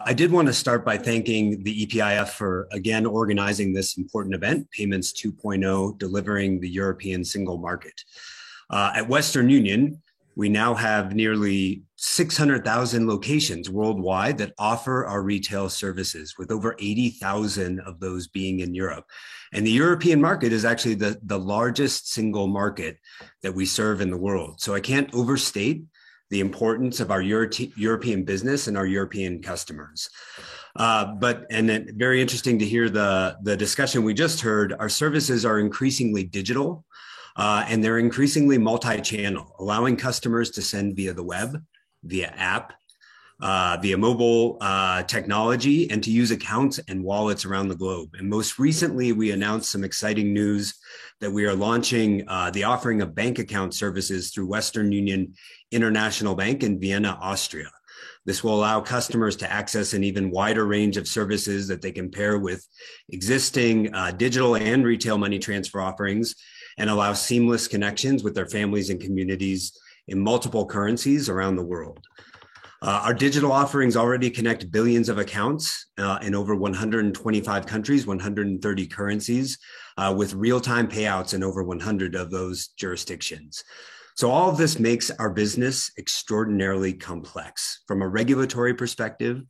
I did want to start by thanking the EPIF for again organizing this important event, Payments 2.0, delivering the European single market. At Western Union, we now have nearly 600,000 locations worldwide that offer our retail services, with over 80,000 of those being in Europe. And the European market is actually the largest single market that we serve in the world. So I can't overstate the importance of our European business and our European customers. And very interesting to hear the discussion we just heard. Our services are increasingly digital, and they're increasingly multi-channel, allowing customers to send via the web, via app, via mobile technology, and to use accounts and wallets around the globe. And most recently, we announced some exciting news that we are launching the offering of bank account services through Western Union International Bank in Vienna, Austria. This will allow customers to access an even wider range of services that they can pair with existing digital and retail money transfer offerings, and allow seamless connections with their families and communities in multiple currencies around the world. Our digital offerings already connect billions of accounts in over 125 countries, 130 currencies, with real-time payouts in over 100 of those jurisdictions. So all of this makes our business extraordinarily complex from a regulatory perspective,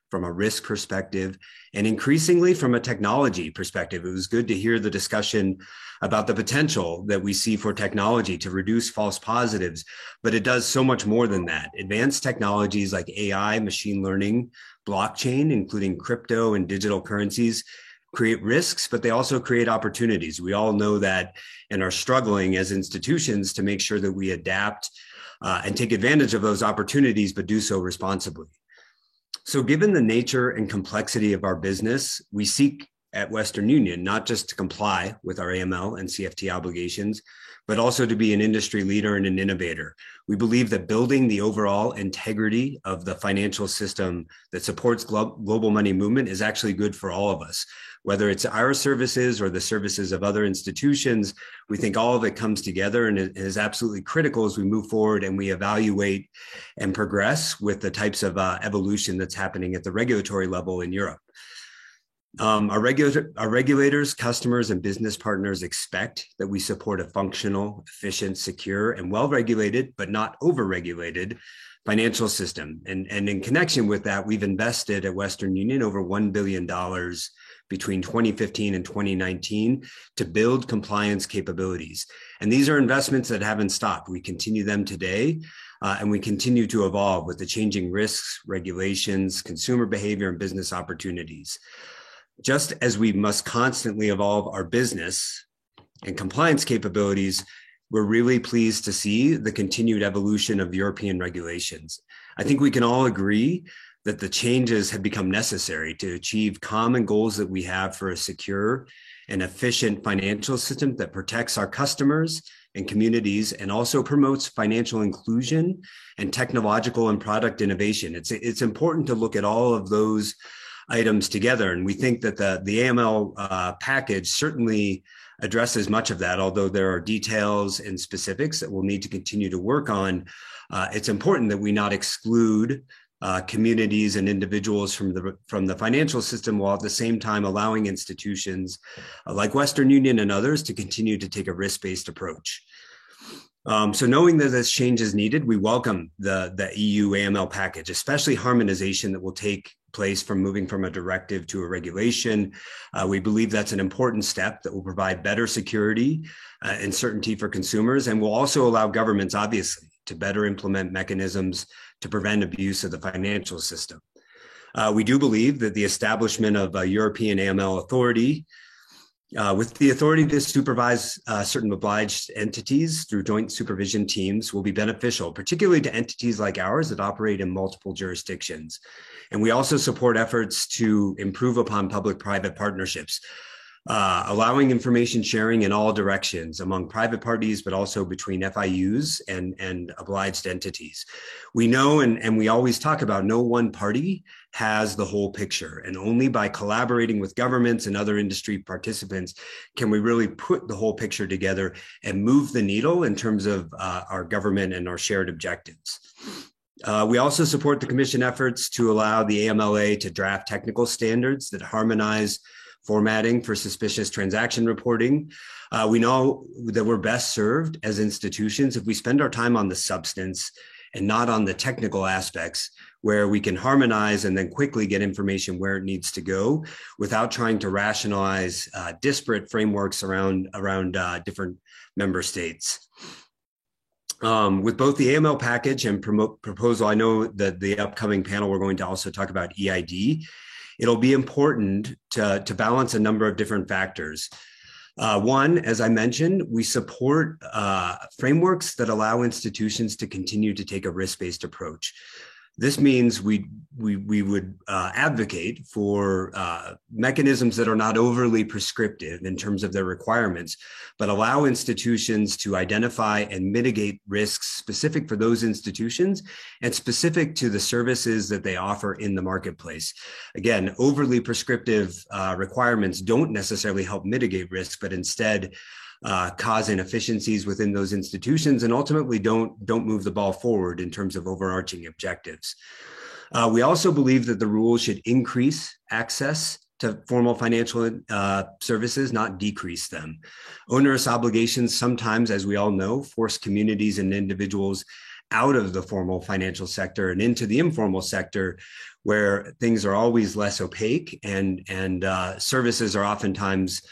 from a risk perspective, and increasingly from a technology perspective. It was good to hear the discussion about the potential that we see for technology to reduce false positives, but it does so much more than that. Advanced technologies like AI, machine learning, blockchain, including crypto and digital currencies, create risks, but they also create opportunities. We all know that and are struggling as institutions to make sure that we adapt and take advantage of those opportunities, but do so responsibly. So given the nature and complexity of our business, we seek at Western Union not just to comply with our AML and CFT obligations, but also to be an industry leader and an innovator. We believe that building the overall integrity of the financial system that supports global money movement is actually good for all of us. Whether it's our services or the services of other institutions, we think all of it comes together and it is absolutely critical as we move forward and we evaluate and progress with the types of evolution that's happening at the regulatory level in Europe. Our regulators, customers, and business partners expect that we support a functional, efficient, secure, and well-regulated, but not over-regulated financial system. And in connection with that, we've invested at Western Union over $1 billion between 2015 and 2019 to build compliance capabilities. And these are investments that haven't stopped. We continue them today, and we continue to evolve with the changing risks, regulations, consumer behavior, and business opportunities. Just as we must constantly evolve our business and compliance capabilities, we're really pleased to see the continued evolution of European regulations. I think we can all agree that the changes have become necessary to achieve common goals that we have for a secure and efficient financial system that protects our customers and communities and also promotes financial inclusion and technological and product innovation. It's important to look at all of those items together. And we think that the AML package certainly addresses much of that, although there are details and specifics that we'll need to continue to work on. It's important that we not exclude communities and individuals from the financial system, while at the same time allowing institutions like Western Union and others to continue to take a risk-based approach. So knowing that this change is needed, we welcome the EU AML package, especially harmonization that will take place from moving from a directive to a regulation. We believe that's an important step that will provide better security and certainty for consumers, and will also allow governments, obviously, to better implement mechanisms to prevent abuse of the financial system. We do believe that the establishment of a European AML authority with the authority to supervise certain obliged entities through joint supervision teams will be beneficial, particularly to entities like ours that operate in multiple jurisdictions. And we also support efforts to improve upon public-private partnerships, allowing information sharing in all directions among private parties, but also between FIUs and obliged entities. We know, and we always talk about, no one party has the whole picture, and only by collaborating with governments and other industry participants can we really put the whole picture together and move the needle in terms of our government and our shared objectives. We also support the Commission efforts to allow the AMLA to draft technical standards that harmonize formatting for suspicious transaction reporting. We know that we're best served as institutions if we spend our time on the substance and not on the technical aspects, where we can harmonize and then quickly get information where it needs to go without trying to rationalize disparate frameworks around different member states. With both the AML package and proposal, I know that the upcoming panel, we're going to also talk about EID. It'll be important to balance a number of different factors. One, as I mentioned, we support frameworks that allow institutions to continue to take a risk-based approach. This means we would advocate for mechanisms that are not overly prescriptive in terms of their requirements, but allow institutions to identify and mitigate risks specific for those institutions and specific to the services that they offer in the marketplace. Again, overly prescriptive requirements don't necessarily help mitigate risk, but instead cause inefficiencies within those institutions and ultimately don't move the ball forward in terms of overarching objectives. We also believe that the rules should increase access to formal financial services, not decrease them. Onerous obligations sometimes, as we all know, force communities and individuals out of the formal financial sector and into the informal sector, where things are always less opaque and services are oftentimes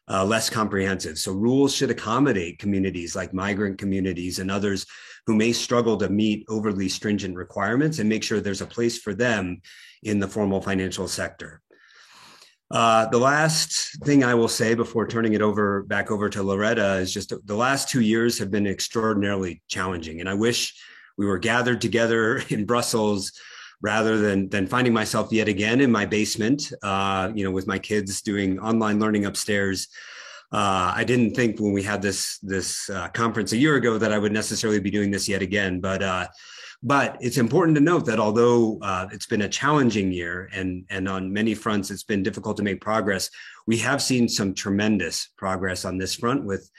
less comprehensive. So rules should accommodate communities like migrant communities and others who may struggle to meet overly stringent requirements and make sure there's a place for them in the formal financial sector. The last thing I will say before turning it back over to Loretta is just the last 2 years have been extraordinarily challenging. And I wish we were gathered together in Brussels rather than finding myself yet again in my basement, with my kids doing online learning upstairs. I didn't think when we had this conference a year ago that I would necessarily be doing this yet again. But it's important to note that although it's been a challenging year and on many fronts it's been difficult to make progress, we have seen some tremendous progress on this front with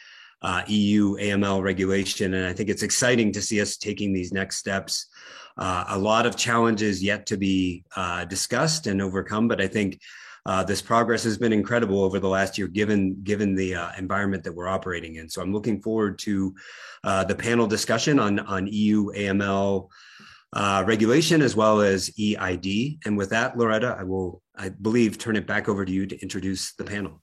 EU AML regulation. And I think it's exciting to see us taking these next steps. A lot of challenges yet to be discussed and overcome, but I think this progress has been incredible over the last year, given the environment that we're operating in. So I'm looking forward to the panel discussion on EU AML regulation as well as EID. And with that, Loretta, I believe, turn it back over to you to introduce the panel.